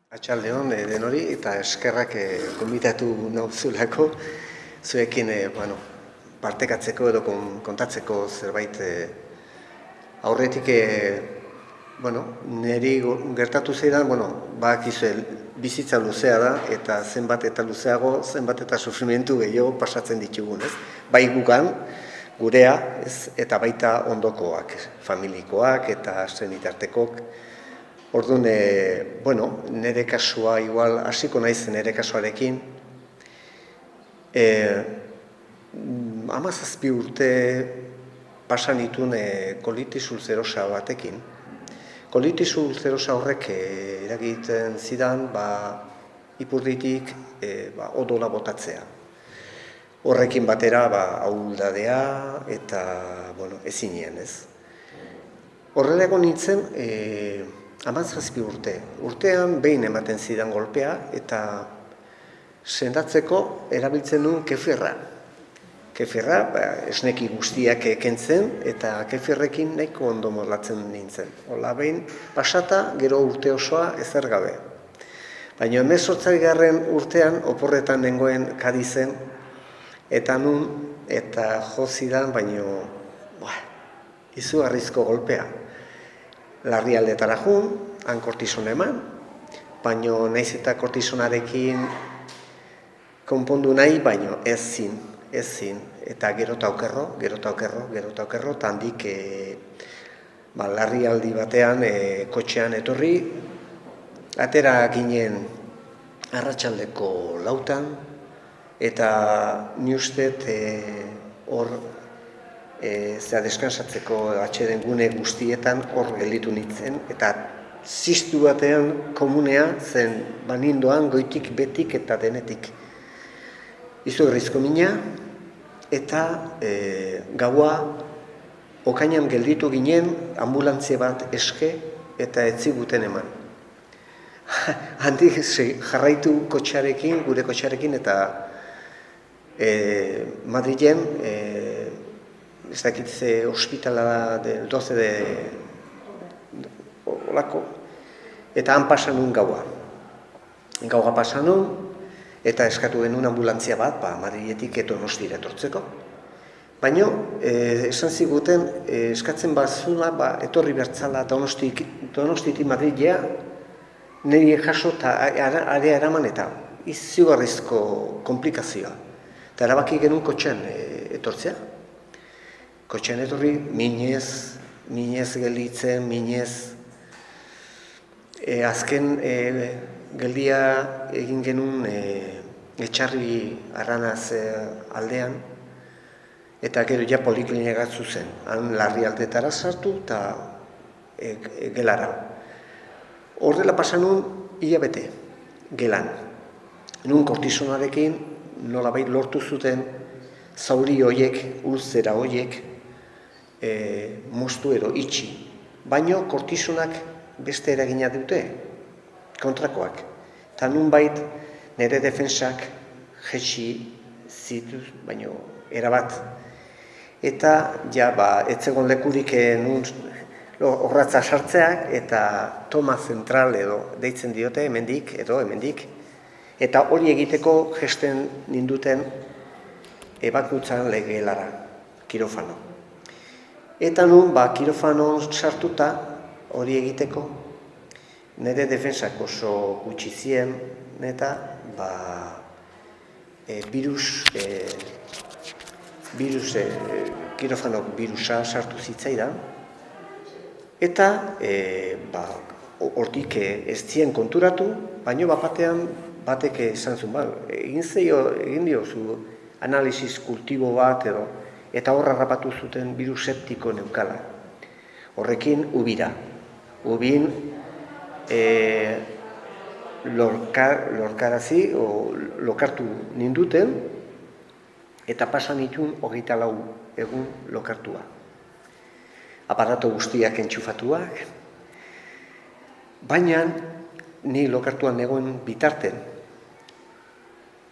Atxaldeon denori eta eskerrak gonbidatu nauzulako zuekin partekatzeko edo kontatzeko zerbait aurretik niri gertatu zeidan, badakizue bizitza luzea da eta zenbat eta luzeago, zenbat eta sufrimentu gehiago pasatzen ditugun, ez? Bai gugan, gurea, ez? Eta baita ondokoak, familikoak eta senitartekok. Orduan, nire kasua, igual, hasiko naiz nire kasuarekin. 17 urte pasan itun kolitis ulcerosa batekin. Kolitis ulcerosa horrek eragiten zidan, ipurditik odola botatzea. Horrekin batera, ahuldadea eta, ezinien, ez? Horrela egon nintzen, 17 urte. Urtean behin ematen zidan golpea eta sendatzeko erabiltzen nuen kefirra. Kefirra, esneki guztiak kentzen eta kefirrekin nahiko ondo molatzen nintzen. Hola behin pasata, gero urte osoa ezer gabe. Baina 18. urtean oporretan nengoen Kadizen eta nun eta jo zidan, baino izugarrizko golpea. Larrialdetara jun, han kortison eman, baina naiz eta kortisonarekin konpondu nahi, baina ezin. Eta gero eta okerro, eta handik larrialdi batean kotxean etorri, atera ginen arratsaldeko 4:00, eta ni ustet hor deskansatzeko atxeden gune guztietan hor gelditu nintzen, eta ziztu batean komunea zen banindoan goitik, betik eta denetik. Izugarrizko mina, eta gaua okainan gelditu ginen ambulantzia bat eske eta ez ziguten eman. Handik jarraitu kotxearekin, gure kotxearekin, eta Madrilen, ez dakitze ospitala del 12 de olako, eta han pasan nun gaua. Gaua pasan nun, eta eskatu genuen ambulantzia bat, Madriletik Donostira etortzeko. Baina, esan ziguten, eskatzen bazula, etorri bertzala Donostitik Madrilea, niri jaso eta area eraman eta izugarrizko komplikazioa. Eta erabaki genuen kotxean etortzea. Kotxean etorri, minez gelditzen, azken geldia egin genuen etxarri arranaz aldean, eta gero ja poliklinikak zuzen, han larrialdetara sartu eta gelara. Horrela pasan nun hilabete gelan. Nun kortisonarekin nolabait lortu zuten zauri horiek, ulzera horiek, moztu edo itxi. Baina kortisonak beste eragina dute, kontrakoak. Eta nunbait nire defensak jetxi zituz, baina erabat. Eta ez zegoen lekurik nun horratza sartzeak, eta toma zentral edo deitzen diote hemendik, eta hori egiteko gesten ninduten ebakuntzan legelara, kirofano. Eta nun, kirofanon sartuta hori egiteko, nire defensak oso gutxi zien, eta kirofanok birusa sartu zitzaidan, eta hortik ez zien konturatu, baina batean batek esan zuen, egin diozu analisis kultibo bat edo, eta horra rapatu zuten birus septiko neukala. Horrekin ubira. Ubin lorkarazi, lokartu ninduten, eta pasan itun 24 egun lokartua. Aparato guztiak entxufatuak, baina ni lokartuan negoen bitarten,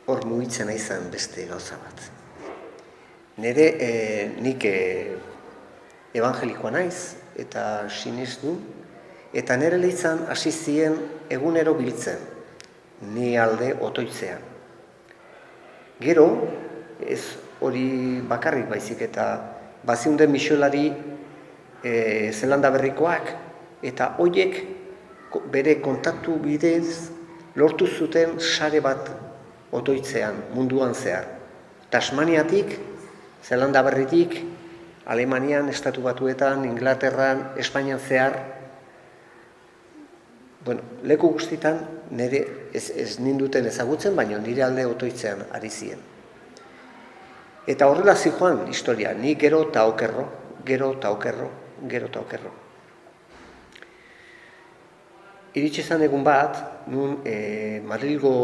hor mugitzen izan beste gauza bat. Nik evangelikoa naiz, eta sinestu, Eta nire lehitzan hasi zien egunero biltzen, ni alde otoitzean. Gero, ez hori bakarrik baizik eta baziunden misiolari Zelanda Berrikoak, eta horiek bere kontaktu bidez lortu zuten sare bat otoitzean, munduan zehar. Tasmaniatik, Zelanda Berritik, Alemanian, Estatu Batuetan, Inglaterran, Espainian zehar, leku guztitan nire ez ninduten ezagutzen, baina nire alde otoitzean ari ziren. Eta horrela zijoan historia, ni gero eta okerro, gero eta okerro, gero eta okerro. Iritsi zen egun bat, nun Madrilgo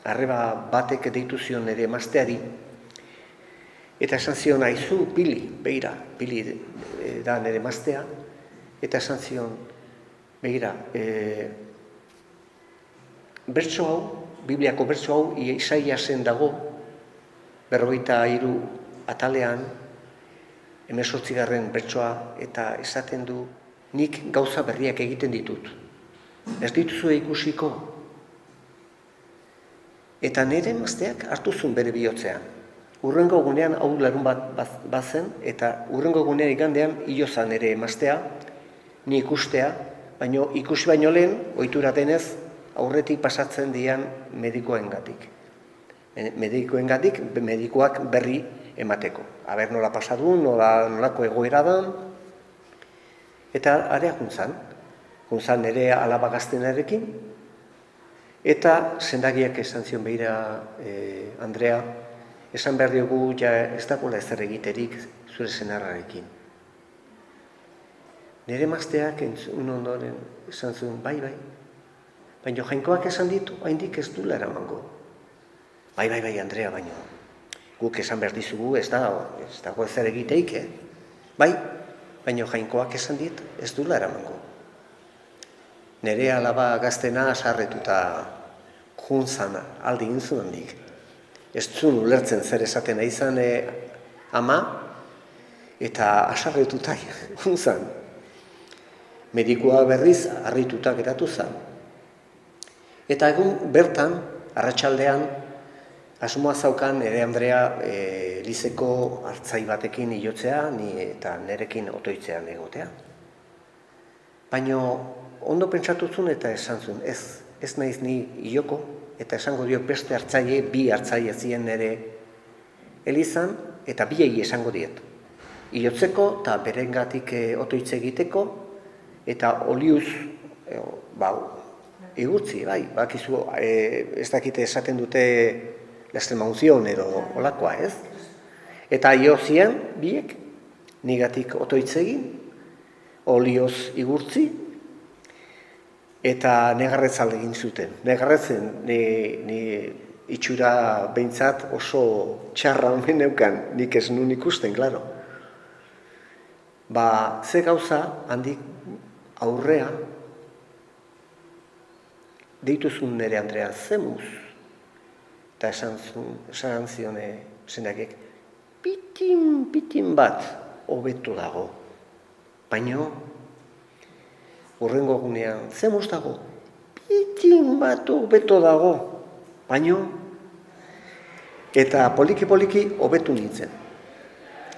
arreba batek deitu zion nire emazteari, eta esan zion, aizu, Pili, begira, Pili da nire emaztea, eta esan zion, begira, bertso hau, Bibliako bertso hau, Isaiasen dago, 43 atalean, 18. bertsoa, eta esaten du, nik gauza berriak egiten ditut. Ez dituzu ikusiko. Eta nire emazteak hartu zuen bere bihotzean. Hurrengo egunean, hau larun bat bazen, eta hurrengo egunean igandean hilo zan nire emaztea, ni ikustea, baina ikusi baino lehen, ohitura denez, aurretik pasatzen dian medikoengatik. Medikoak berri emateko. Aber nola pasadun, nolako egoera da, eta area juntzan nire alaba gaztenarekin, eta sendagiak esan zion behira, Andrea, esan behar diogu ez dagoela ezer egiterik zure senarrarekin. Nire emazteak entzun ondoren esan zuen, bai, baina Jainkoak esan ditu, haindik ez duela eramango. Bai, Andrea, baina guk esan behar dizugu ez dago ezer egiteik, Bai, baina Jainkoak esan dit, ez duela eramango. Nire alaba gaztena asarretuta juntzan aldi intzun handik. Ez zuen ulertzen zer esaten nahi izan ama, eta asarretuta juntzan. Medikua berriz harrituta geratu zen. Eta egun bertan, arratsaldean, asmoa zaukan nire Andrea Lizeko hartzai batekin hilotzea eta nirekin otoitzean egotea. Baina ondo pentsatu zuen eta esan zuen, ez naiz ni hiloko, eta esango dio beste hartzaile, bi hartzaile ziren nire elizan, eta biei esango diet. Hilotzeko eta berengatik otoitze egiteko, eta oliuz, igurtzi, bakizu, ez dakite esaten dute lastremaunzion edo olakoa, ez? Eta jo zian, biek, nigatik otoitze egin, olioz igurtzi, eta negarrez alde egin zuten. Negarrezen, ni itxura behintzat oso txarra honen neukan, nik ez nun ikusten, klaro. Ze gauza handik aurrea, deituzun nire Andrea zemuz, eta esan zion sendagiek, pitin bat hobeto dago. Baina, hurrengo egunean, zemuz dago, pitin bat hobeto dago. Baina, eta poliki hobetu nintzen.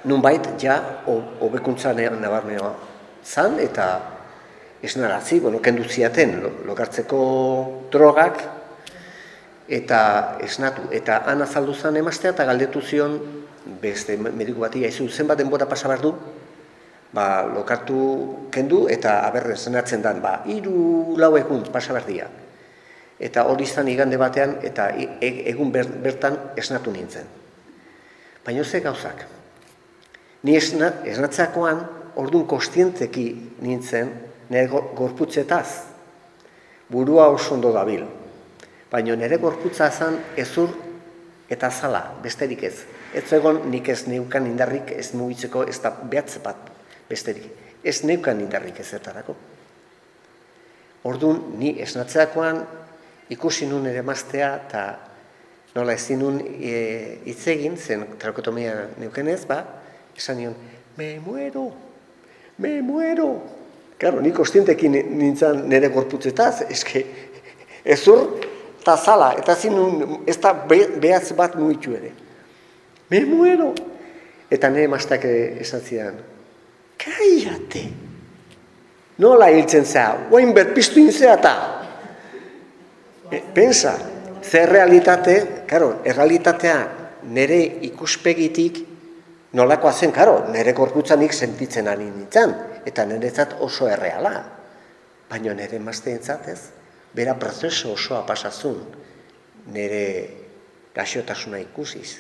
Nunbait, ja, hobekuntza nabarmena zan, eta esnarazi, kendu ziaten, lokartzeko drogak, eta esnatu. Eta han azaldu zan emaztea, eta galdetu zion, beste mediku bati, haizu, zenbat denbora pasa behar du, lokartu kendu, eta aberren zenatzen dan, 3-4 egun pasa behar dira. Eta hori izan igande batean, eta egun bertan esnatu nintzen. Baina ze gauzak. Ni esnatzeakoan, orduan kostientzeki nintzen, nire gorputzetaz, burua oso ondo dabil. Baina nire gorputza zan ezur eta zala, besterik ez. Ez egon nik ez neukan indarrik ez mugitzeko ez da behatze bat besterik. Ez neukan indarrik ezertarako. Orduan, ni esnatzeakoan ikusi nun ere emaztea eta nola ezin nun hitz egin, zen trakotomia neukenez, esan nion, me me muero. Claro, nik kostientekin nintzen nire gorputzetaz, eske, ezur, eta zala, eta zinun, ez da behatz bat mugitu ere. Me muero. Eta nire emazteak esan zidan, kaiate. Nola hiltzen zea, oain berpiztu inzea eta. Pensa, ze realitate, karo, errealitatea nire ikuspegitik nolakoa zen, karo, nire gorputzanik sentitzen ari nintzen, eta niretzat oso erreala. Baina nire emazteentzat ez, bera prozesu osoa pasazun, nire gaixotasuna ikusiz.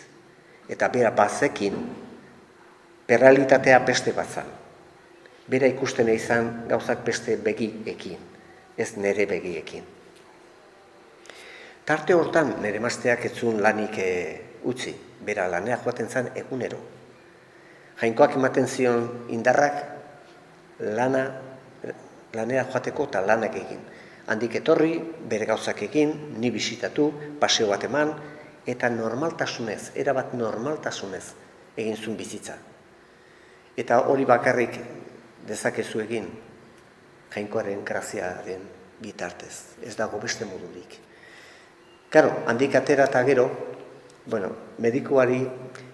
Eta bera bazekin, berrealitatea beste bat zan. Bera ikusten izan gauzak beste begiekin, ez nire begiekin. Tarte hortan nire emazteak ez zuen lanik utzi, bera lanea joaten zen egunero. Jainkoak ematen zion indarrak lanera joateko eta lanak egin. Handik etorri, bere gauzak egin, ni bisitatu, paseo bat eman, eta normaltasunez, erabat normaltasunez egin zuen bizitza. Eta hori bakarrik dezakezu egin jainkoaren graziaren bitartez, ez dago beste modurik. Karo, handik atera eta gero, medikuari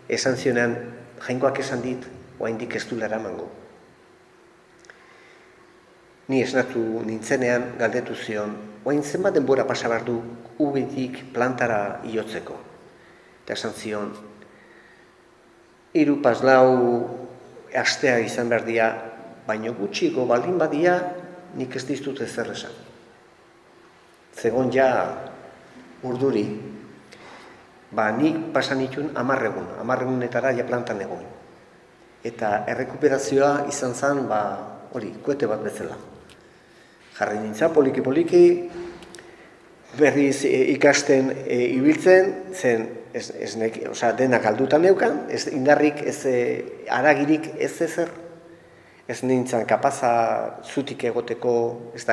esan zionean, jainkoak esan dit, oraindik ez du eramango. Ni esnatu nintzenean galdetu zion, orain zenbat denbora pasa behar du ubitik plantara iotzeko. Eta esan zion, 3-4 astea izan behar dira, baino gutxiko baldin badia, nik ez diztut ezer esan. Zegon ja urduri, nik pasan itun 10 egun, 10 egunetara ja plantan egon. Eta errekuperazioa izan zen, hori, koete bat bezala. Jarri nintzen, poliki-poliki, berriz ikasten ibiltzen, zen denak galdutan neukan, ez indarrik, ez haragirik, ez ezer. Ez nintzen kapaza zutik egoteko, ez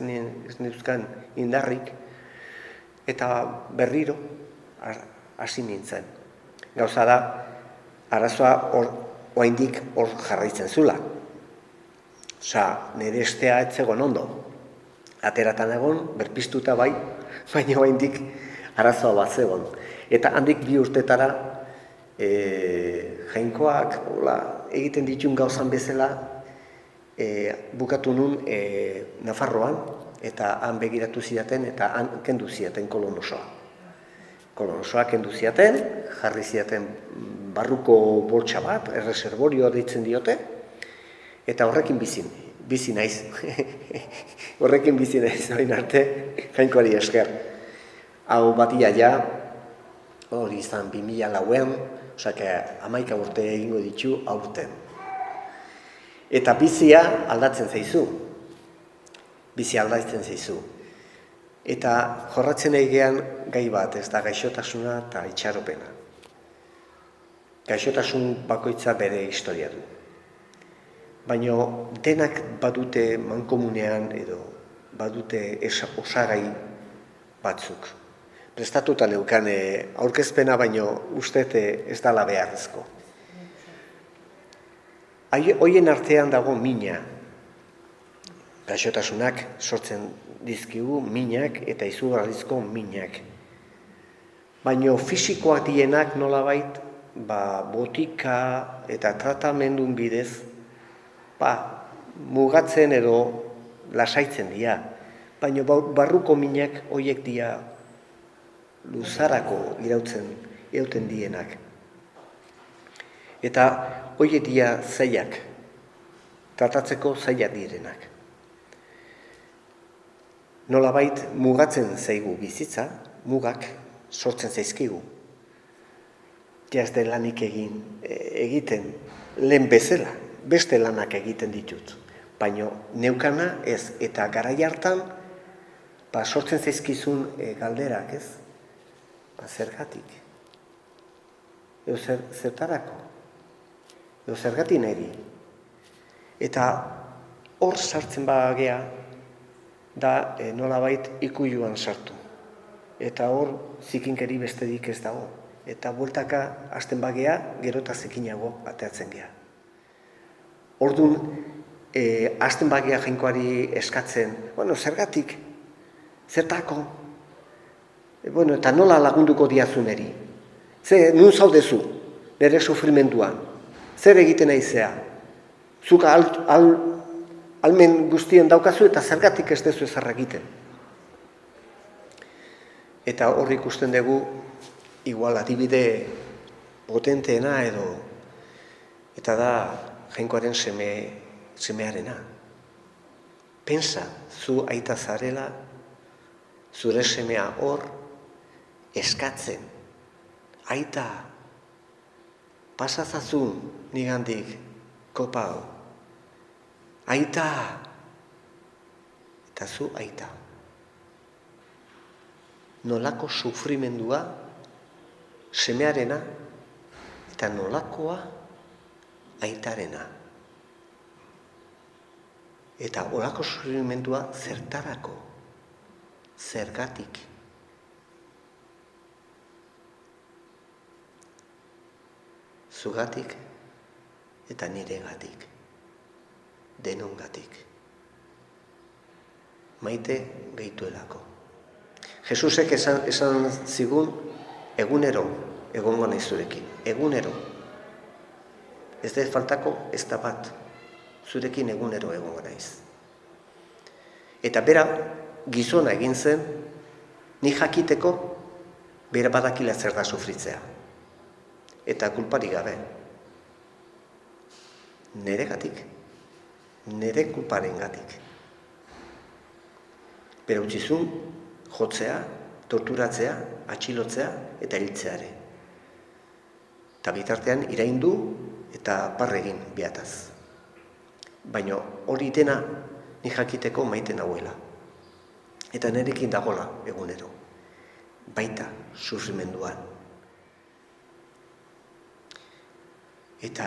nintzen indarrik, eta berriro hasi nintzen. Gauza da, arazoa oraindik hor jarraitzen zula. Nire estea ez zegoen ondo. Ateratan egon, berpiztuta bai, baina oraindik arazoa bat zegoen. Eta handik 2 urtetara jainkoak egiten ditun gauzan bezala bukatu nun Nafarroan, eta han begiratu zidaten, eta han kendu zidaten kolon osoa. Kolon osoa kendu zidaten, jarri zidaten barruko boltsa bat, erreserborioa deitzen diote, eta horrekin bizi naiz. Horrekin bizi naiz, orain arte, jainkoari esker. Hau batia ja, hori izan 2004an, osake 11 urte egingo ditu aurten. Eta bizia aldatzen zaizu. Bizia aldatzen zaizu. Eta jorratzen egean gai bat, ez da gaixotasuna eta itxaropena. Gaixotasun bakoitza bere historia du. Baina denak badute mankomunean edo badute osagai batzuk. Prestatuta neukan aurkezpena, baina uste ez dala beharrezko. Hoien artean dago mina. Gaixotasunak sortzen dizkigu minak eta izugarrizko minak. Baina fisikoak dienak nolabait, botika eta tratamendun bidez, mugatzen edo lasaitzen dira. Baina barruko minak horiek dira luzarako irauten dienak. Eta horiek dira zailak, tratatzeko zailak direnak. Nolabait mugatzen zaigu bizitza, mugak sortzen zaizkigu. Jazde lanik egiten lehen bezala, beste lanak egiten ditut. Baina neukana ez, eta garai hartan sortzen zaizkizun galderak, ez? Zergatik. Eo zertarako. Eo zergati niri. Eta hor sartzen bagea da nolabait ikuiluan sartu. Eta hor zikinkeri besterik ez dago. Eta bueltaka hasten bagea, gero eta zikinago ateatzen gea. Orduan, hasten bagia Jainkoari eskatzen, bueno, zergatik, zertako, eta nola lagunduko diazu neri? Nun zaudezu, nire sufrimenduan, zer egiten naizea? Zuk almen guztien daukazu eta zergatik ez dezu ezer egiten. Eta hor ikusten dugu, igual adibide potenteena eta da Jainkoaren semearena. Pensa, zu aita zarela, zure semea hor eskatzen. Aita, pasazazun nigandik kopa hau. Aita, eta zu aita. Nolako sufrimendua semearena eta nolakoa aitarena. Eta horako sufrimendua zertarako, zergatik. Zugatik eta niregatik, denongatik. Maite gaituelako. Jesusek esan zigun, egunero egongo naiz zurekin, egunero. Ez da faltako ez da bat, zurekin egunero egongo naiz. Eta bera, gizona egin zen, ni jakiteko, bera badakila zer da sufritzea. Eta kulpari gabe. Neregatik, nere kulparen gatik. Bera utzizun, jotzea, torturatzea, atxilotzea eta hiltzeare. Eta bitartean iraindu eta parregin biataz. Baina hori dena ni jakiteko maite nauela. Eta nerekin dagola egunero. Baita sufrimenduan. Eta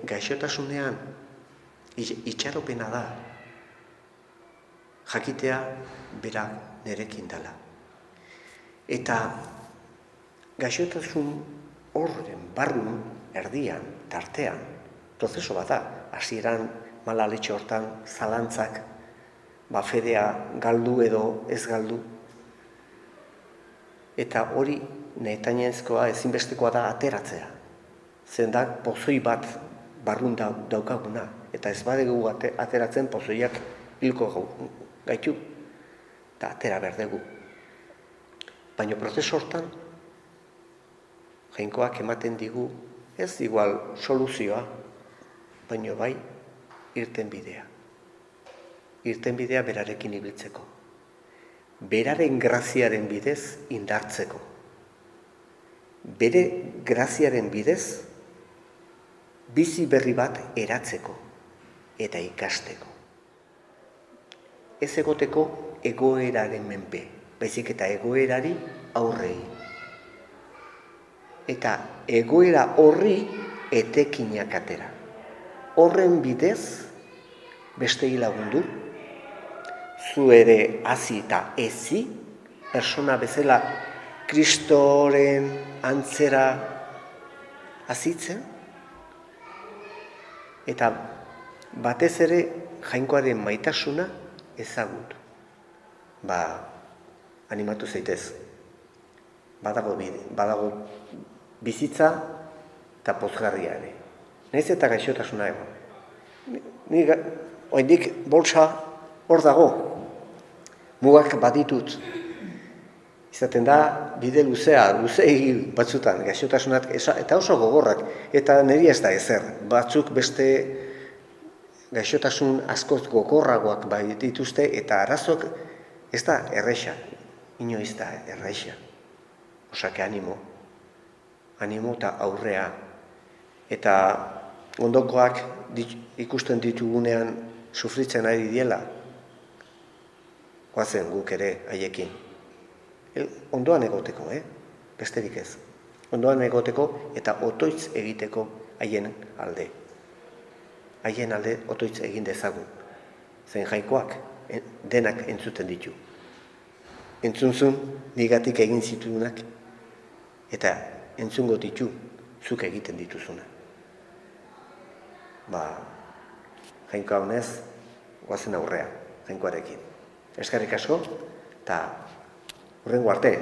gaixotasunean itxaropena da jakitea bera nerekin dela. Eta gaixotasun horren barrun, erdian, tartean, prozeso bat da, hasieran malaletxe hortan zalantzak, fedea galdu edo ez galdu. Eta hori nahitainezkoa ezinbestekoa da ateratzea. Zen da pozoi bat barrun daukaguna. Eta ez badegu ateratzen pozoiak hilko gaitu. Eta atera berdegu. Baina prozesu hortan, Jainkoak ematen digu, ez igual soluzioa, baina bai irten bidea. Irten bidea berarekin ibiltzeko. Beraren graziaren bidez indartzeko. Bere graziaren bidez bizi berri bat eratzeko eta ikasteko. Ez egoteko egoeraren menpe, baizik eta egoerari aurrei. Eta egoera horri etekinak atera. Horren bidez bestei lagundu, zu ere hazi eta ezi, persona bezala Kristoren antzera azitzen, eta batez ere Jainkoaren maitasuna ezagutu. Animatu zaitez. Badago bizitza eta pozgarria ere. Nahiz eta gaixotasuna egon. Ni oraindik bolsa hor dago. Mugak baditut. Izaten da bide luzeegi batzutan gaixotasunak eta oso gogorrak eta niri ez da ezer. Batzuk beste gaixotasun askoz gogorragoak bai dituzte eta arazok ez da erresa. Inoiz da erresa. Osake animo eta aurrea. Eta ondokoak ikusten ditugunean sufritzen ari diela, goazen guk ere haiekin. Ondoan egoteko, besterik ez. Ondoan egoteko eta otoitz egiteko haien alde. Haien alde otoitz egin dezagun. Zen Jainkoak denak entzuten ditu. Entzunzun nigatik egin zitunak eta entzungo ditu zuk egiten dituzuna. jainkoa honez, goazen aurrea, jainkoarekin. Eskerrik asko, eta hurrengo arte,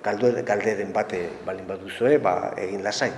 galderen bate balin baduzue, egin lasai.